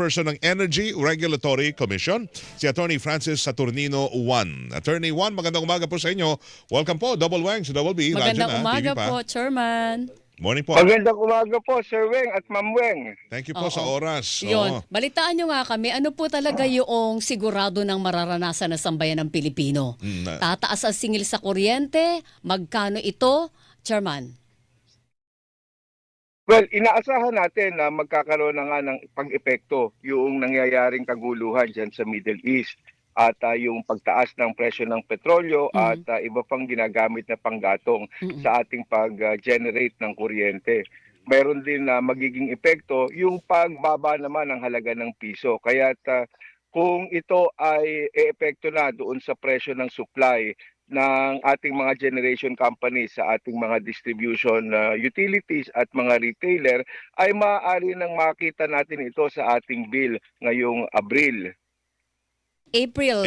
Chairperson ng Energy Regulatory Commission, si Attorney Francis Saturnino Juan. Attorney Juan, magandang umaga po sa inyo. Welcome po, Double Wang sa Double B. Magandang Radyo na, umaga TV pa. po, Chairman. Morning po. Magandang umaga po, Sir Weng at Ma'am Weng. Thank you po Oo. sa oras. Yun. Oo. Balitaan nyo nga kami, ano po talaga yung sigurado ng mararanasan ng sambayan ng Pilipino? Tataas ang singil sa kuryente? Magkano ito? Chairman. Well, inaasahan natin na magkakaroon na nga ng pag-epekto yung nangyayaring kaguluhan dyan sa Middle East at yung pagtaas ng presyo ng petrolyo at iba pang ginagamit na panggatong sa ating pag-generate ng kuryente. Meron din na magiging epekto yung pagbaba naman ng halaga ng piso. Kaya kung ito ay epekto na doon sa presyo ng supply ng ating mga generation companies sa ating mga distribution utilities at mga retailer, ay maaari nang makita natin ito sa ating bill ngayong Abril. April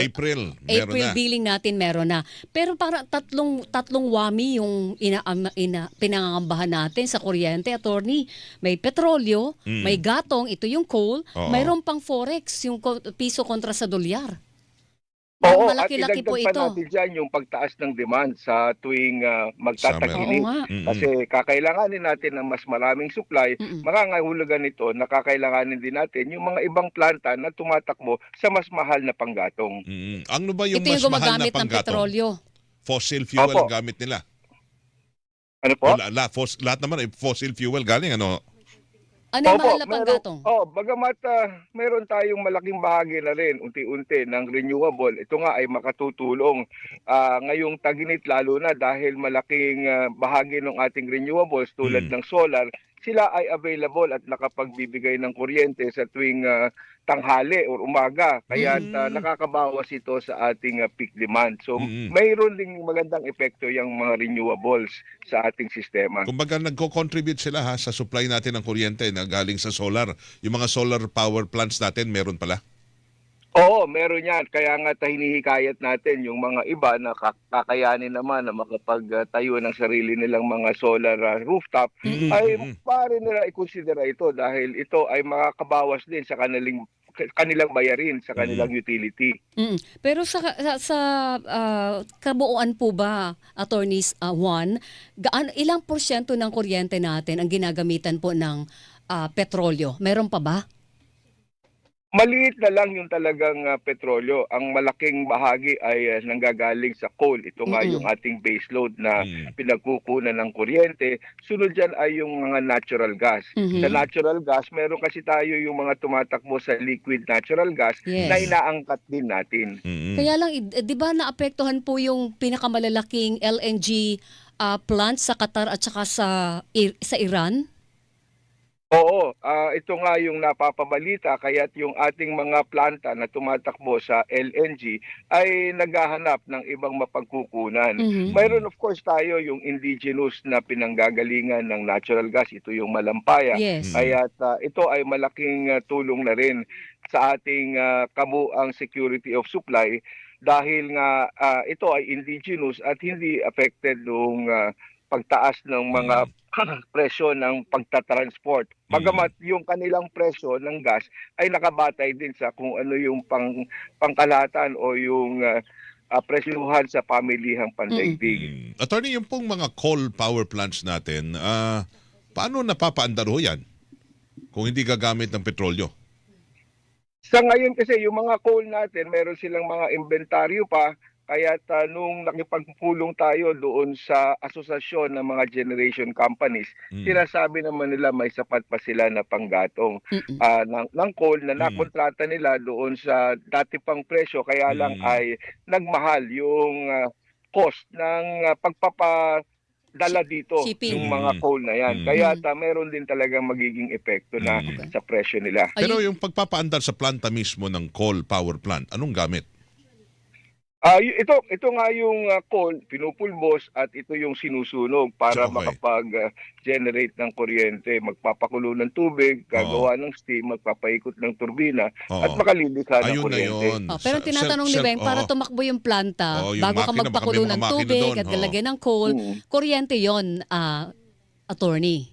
meron na. billing natin meron na. Pero para tatlong wami yung pinangangambahan natin sa kuryente, attorney. May petrolyo, may gatong, ito yung coal, Oo. mayroon pang forex, yung piso kontra sa dolyar. Oo, at Malaki-laki po idagdag pa ito. natin dyan yung pagtaas ng demand sa tuwing magtatagilit. Oo nga. Kasi kakailanganin natin ng mas maraming supply, makangahulugan nito na kakailanganin din natin yung mga ibang planta na tumatakbo sa mas mahal na panggatong. Ano ba yung Ito mas yung mahal na gumagamit ng panggatong? petrolyo. Fossil fuel Opo. ang gamit nila. Ano po? Lahat naman ay fossil fuel galing ano? Ano yung Opo, mahal na panggatong? Bagamat meron tayong malaking bahagi na rin unti-unti ng renewable, ito nga ay makatutulong ngayong taginit lalo na dahil malaking bahagi ng ating renewables tulad ng solar, sila ay available at nakapagbibigay ng kuryente sa tuwing tanghali o umaga. Kaya nakakabawas ito sa ating peak demand. So mayroon ding magandang epekto yung mga renewables sa ating sistema. Kumbaga nagko-contribute sila sa supply natin ng kuryente na galing sa solar. Yung mga solar power plants natin meron pala. Oo, meron yan. Kaya nga hinihikayat natin yung mga iba na kakayanin naman na makapagtayo ng sarili nilang mga solar rooftop, ay pare nila i-considera ito dahil ito ay makakabawas din sa kanilang bayarin sa kanilang utility. Pero sa kabuuan po ba, attorneys Juan, ilang porsyento ng kuryente natin ang ginagamitan po ng petrolyo? Meron pa ba? Maliit na lang yung talagang petrolyo. Ang malaking bahagi ay nanggagaling sa coal. Ito nga yung ating baseload na pinagkukunan ng kuryente. Sunod dyan ay yung mga natural gas. Sa natural gas, meron kasi tayo yung mga tumatakbo sa liquid natural gas na inaangkat din natin. Kaya lang, di ba naapektuhan po yung pinakamalalaking LNG plant sa Qatar at saka sa Iran? Oo, ito nga yung napapabalita kaya't yung ating mga planta na tumatakbo sa LNG ay naghahanap ng ibang mapagkukunan. Mayroon of course tayo yung indigenous na pinanggagalingan ng natural gas, ito yung Malampaya. Yes. Kaya't ito ay malaking tulong na rin sa ating kabuang security of supply dahil nga ito ay indigenous at hindi affected ng pagtaas ng mga presyo ng pagtatransport. Bagamat yung kanilang presyo ng gas ay nakabatay din sa kung ano yung pangkalahatan o yung presyuhan sa pamilihang pandaigdig. Attorney, yung pong mga coal power plants natin, paano napapaandar ho yan kung hindi gagamit ng petrolyo? Sa ngayon kasi yung mga coal natin, meron silang mga inventaryo pa. Kaya nung nakipagpulong tayo doon sa asosasyon ng mga generation companies, sinasabi naman nila may sapat pa sila na panggatong ng coal na nakontrata nila doon sa dati pang presyo. Kaya lang ay nagmahal yung cost ng pagpapadala dito Shipping. yung mga coal na yan. Kaya meron din talagang magiging epekto na sa presyo nila. Pero yung pagpapaandar sa planta mismo ng coal power plant, anong gamit? Ito nga yung coal, pinupulbos at ito yung sinusunog para makapag-generate ng kuryente. Magpapakulo ng tubig, gagawa ng steam, magpapaikot ng turbina at makalilika ng kuryente. Pero tinatanong ni Beng, para tumakbo yung planta, bago ka magpakulo ng tubig at lalagyan ng coal, kuryente yon, attorney.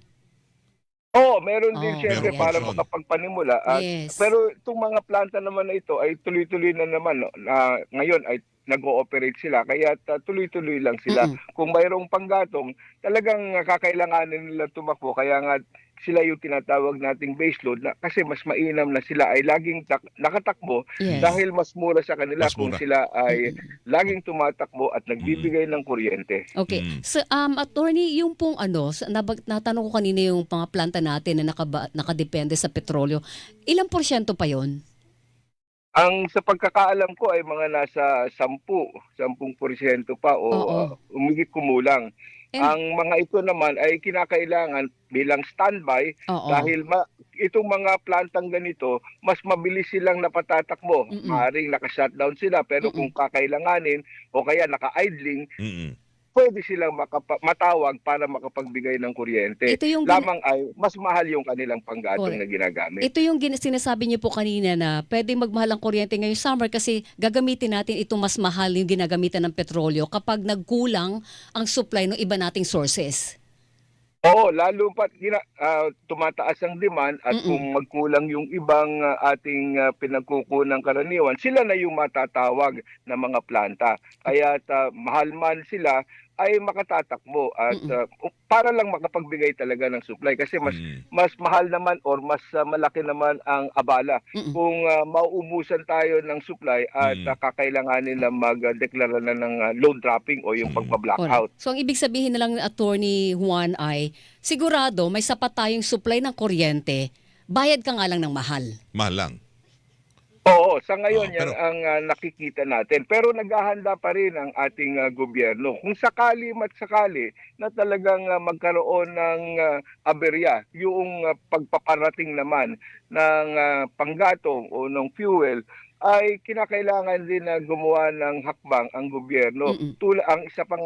Oo, meron din Oh, siyempre Merong para portion. makapagpanimula at Yes. pero itong mga planta naman na ito ay tuloy-tuloy na naman, no, na ngayon ay nag-ooperate sila kaya tuloy-tuloy lang sila. Mm-mm. Kung mayroong panggatong, talagang kakailanganin nila tumakbo kaya nga sila yung tinatawag nating baseload na kasi mas mainam na sila ay laging nakatakbo Yes. dahil mas mura sa kanila Mas kung mura. sila ay Mm-mm. laging tumatakbo at Mm. nagbibigay ng kuryente. Okay. Mm. So, attorney, yung pong natanong ko kanina yung mga planta natin na nakadepende sa petrolyo. Ilang porsyento pa yon? Ang sa pagkakaalam ko ay mga nasa 10% pa o Oo. humigit kumulang. And, Ang mga ito naman ay kinakailangan bilang standby oo. dahil itong mga plantang ganito, mas mabilis silang napatatakbo. Mm-mm. Maaaring naka-shutdown sila pero kung Mm-mm. kakailanganin o kaya naka-idling, Mm. pwede silang matawag para makapagbigay ng kuryente. Ito yung Lamang ay mas mahal yung kanilang panggatong na Correct. ginagamit. Ito yung sinasabi niyo po kanina na pwedeng magmahal ang kuryente ngayong summer kasi gagamitin natin ito mas mahal yung ginagamitan ng petrolyo kapag nagkulang ang supply ng iba nating sources. Oo, lalo pat tumataas ang demand at Mm-mm. kung magkulang yung ibang ating pinagkukunang karaniwan, sila na yung matatawag na mga planta. Kaya mahal man sila ay makatatakbo at para lang makapagbigay talaga ng supply kasi Mm. mas mahal naman or mas malaki naman ang abala Mm-mm. kung mauubusan tayo ng supply at kakailanganin na magdeklara na ng load dropping o yung pagba-blackout. Correct. So ang ibig sabihin na lang ni Attorney Juan ay sigurado may sapat tayong supply ng kuryente, bayad ka nga lang ng mahal. Mahal lang. Oo, sa ngayon yan Pero ang nakikita natin. Pero naghahanda pa rin ang ating gobyerno. Kung sakali na talagang magkaroon ng aberya, yung pagpaparating naman ng panggatong o ng fuel, ay kinakailangan din na gumawa ng hakbang ang gobyerno. Mm-mm. Ang isa pang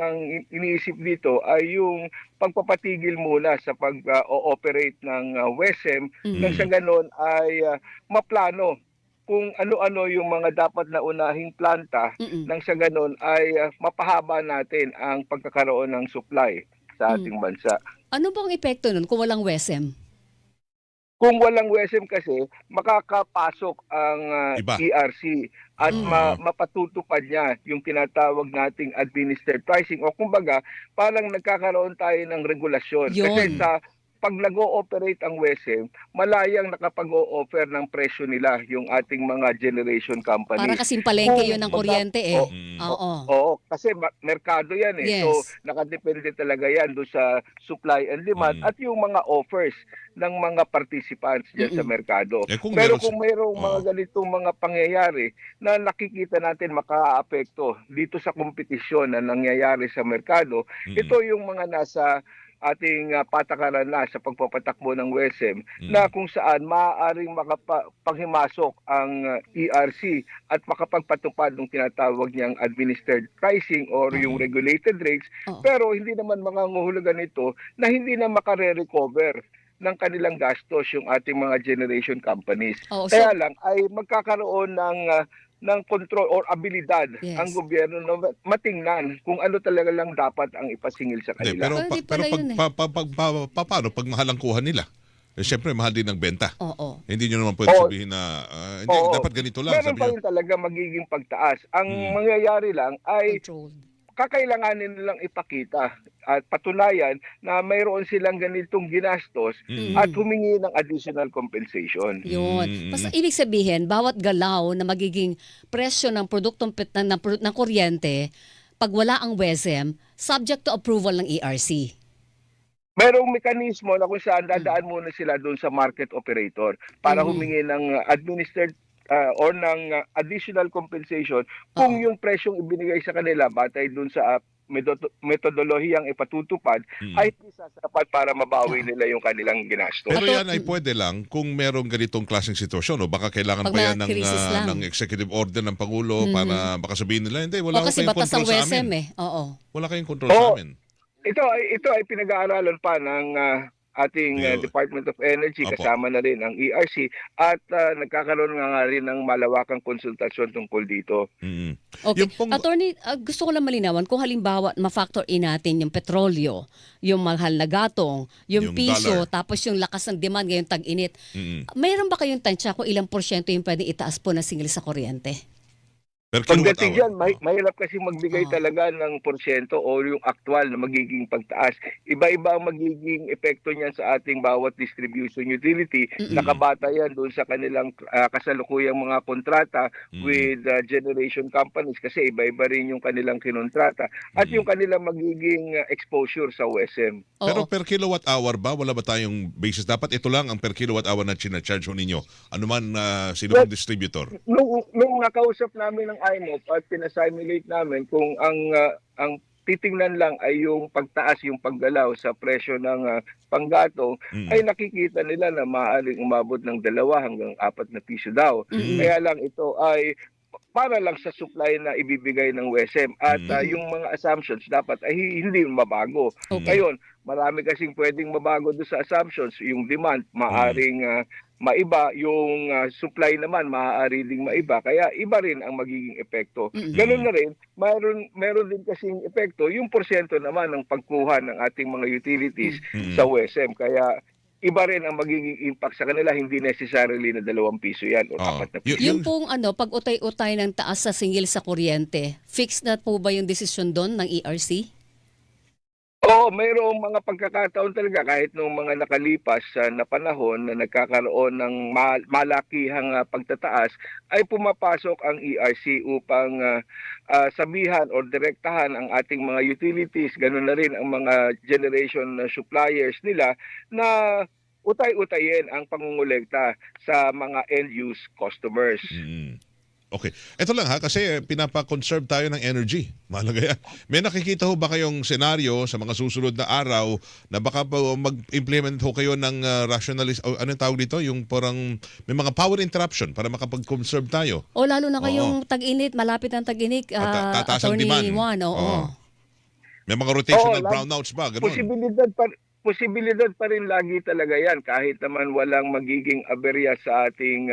iniisip dito ay yung pagpapatigil muna sa pag-ooperate ng WESM nang sa ganon ay maplano kung ano-ano yung mga dapat na unahing planta Mm-mm. nang sa ganon ay mapahaba natin ang pagkakaroon ng supply sa ating bansa. Ano bang epekto nun kung walang WESM? Kung walang WESM kasi, makakapasok ang iba. ERC at mapatutupad niya yung tinatawag nating administered pricing o kumbaga parang nagkakaroon tayo ng regulasyon. Kasi Yun. pag nag-ooperate ang WESM, malayang nakapag-o-offer ng presyo nila yung ating mga generation companies. Para kasing palengke yun ng kuryente eh. Oo. Oo, kasi merkado yan eh. Yes. So, nakadepende talaga yan doon sa supply and demand at yung mga offers ng mga participants dyan sa merkado. Eh, kung Pero meron kung mayroong mga ganitong mga pangyayari na nakikita natin makaapekto dito sa kompetisyon na nangyayari sa merkado, ito yung mga nasa ating patakaran na sa pagpapatakbo ng WESM na kung saan maaaring makapaghimasok ang ERC at makapagpatupad ng tinatawag niyang administered pricing or yung regulated rates pero hindi naman mangangahulugan nito na hindi na makare-recover ng kanilang gastos yung ating mga generation companies. Kaya lang ay magkakaroon ng control or abilidad ang gobyerno na matingnan kung ano talaga lang dapat ang ipasingil sa kanila. Paano pag mahal ang kuha nila? Eh, siyempre, mahal din ang benta. Oo. Hindi nyo naman pwede sabihin na hindi, dapat ganito lang. Meron pa rin talaga magiging pagtaas. Ang mangyayari lang ay kakailanganin nilang ipakita at patunayan na mayroon silang ganitong ginastos at humingi ng additional compensation. Yun. Basta ibig sabihin, bawat galaw na magiging presyo ng produktong ng kuryente, pag wala ang WESM, subject to approval ng ERC. Merong mekanismo na kung saan dadaan muna sila doon sa market operator para humingi ng administered or ng additional compensation kung yung presyong ibinigay sa kanila batay dun sa metodolohiyang ipatutupad ay sasapat para mabawi nila yung kanilang ginastos. Pero yan ay pwede lang kung merong ganitong klaseng sitwasyon o baka kailangan pa yan ng executive order ng Pangulo para baka sabihin nila, hindi, wala kasi kayong batas control ng sa WESM amin. eh. Oo. Wala kayong control sa amin. Ito ay pinag-aaralan pa ng ating Department of Energy, Opo. kasama na rin ang ERC, at nagkakaroon nga rin ng malawakang konsultasyon tungkol dito. Mm. Okay. Yung pong- Attorney, gusto ko lang malinawan kung halimbawa ma-factor in natin yung petrolyo, yung mahal na gatong, yung Yung piso, dollar. tapos yung lakas ng demand ngayong tag-init. Mm. Mayroon ba kayong tansya kung ilang porsyento yung pwedeng itaas po na singil sa kuryente? Per kilowatt Pagdating hour. dyan, mahirap kasi magbigay talaga ng porsyento o yung aktual na magiging pagtaas. Iba-iba ang magiging epekto niyan sa ating bawat distribution utility. Nakabata yan doon sa kanilang kasalukuyang mga kontrata with generation companies kasi iba-iba rin yung kanilang kinontrata at yung kanilang magiging exposure sa OSM. Oo. Pero per kilowatt hour ba? Wala ba tayong basis? Dapat ito lang ang per kilowatt hour na charge ninyo. Ano man sino ang distributor? Nung nakausap namin ng IMOP at pinasimulate namin kung ang titingnan lang ay yung pagtaas, yung paggalaw sa presyo ng panggatong, ay nakikita nila na maaaring umabot ng 2 hanggang 4 na piso daw. Kaya lang ito ay para lang sa supply na ibibigay ng WSM at yung mga assumptions dapat ay hindi mabago. Okay. Ngayon, marami kasing pwedeng mabago doon sa assumptions. Yung demand, maaring maiba, yung supply naman maaari ding maiba, kaya iba rin ang magiging epekto. Ganun na rin, meron din kasing epekto yung porsyento naman ng pagkuha ng ating mga utilities sa WSM, kaya iba rin ang magiging impact sa kanila, hindi necessarily na 2 piso yan o 4 na piso. Yung pong pag utay-utay ng taas sa singil sa kuryente, fixed na po ba yung desisyon doon ng ERC? Oo, mayroong mga pagkakataon talaga kahit nung mga nakalipas na panahon na nagkakaroon ng malakihang pagtataas ay pumapasok ang ERC upang sabihan o direktahan ang ating mga utilities, ganoon na rin ang mga generation suppliers nila na utay-utayin ang pangungulekta sa mga end-use customers. Okay. Ito lang ha, kasi pinapa-conserve tayo ng energy. Mahalaga yan. May nakikita ho ba kayong senaryo sa mga susunod na araw na baka po mag-implement ho kayo ng o anong tawag dito? Yung parang may mga power interruption para makapag-conserve tayo. O lalo na kayong tag-init, malapit ang tag-init, Tataas ang Attorney demand. Juan. Oo. May mga rotational Oo, brownouts ba? Ganun. Posibilidad pa rin lagi talaga yan kahit naman walang magiging aberya sa ating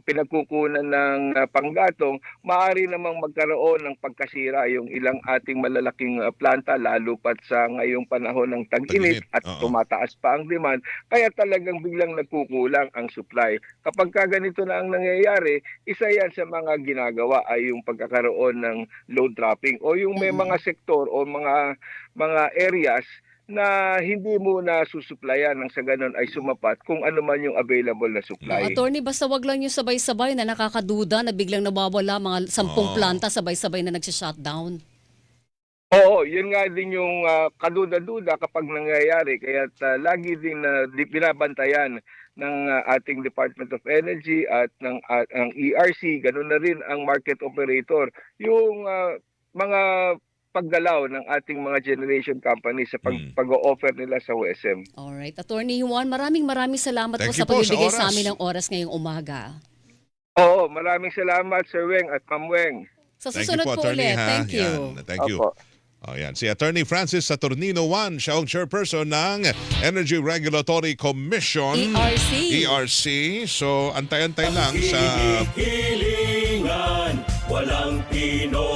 pinagkukunan ng panggatong, maaari namang magkaroon ng pagkasira yung ilang ating malalaking planta lalo pat sa ngayong panahon ng tag-init at tumataas pa ang demand, kaya talagang biglang nagkukulang ang supply. Kapag ganito na ang nangyayari, isa yan sa mga ginagawa ay yung pagkakaroon ng load dropping o yung may mga sektor o mga areas na hindi mo na susuplayan nang sa ganun ay sumapat kung ano man yung available na supply. Attorney, basta wag lang yung sabay-sabay na nakakaduda na biglang nawawala mga 10 planta sabay-sabay na nagsha-shutdown. Oo, yun nga din yung kaduda-duda kapag nangyayari. Kaya lagi din binabantayan ng ating Department of Energy at ng ERC, ganun na rin ang market operator. Yung mga paggalaw ng ating mga generation companies sa pag-o-offer nila sa OSM. Alright. Attorney Juan, maraming salamat po Thank sa you po sa pagbibigay sa oras. amin ng oras ngayong umaga. Oo, maraming salamat Sir Weng at Ma'am Weng. Sa Thank susunod you po, po attorney. ulit. Ha? Thank you. Yan. Thank you. Opo. Yan. Si Attorney Francis Saturnino Juan, siya ang chairperson ng Energy Regulatory Commission. ERC. So, antay-antay lang sa Hilingan, walang Pinoy.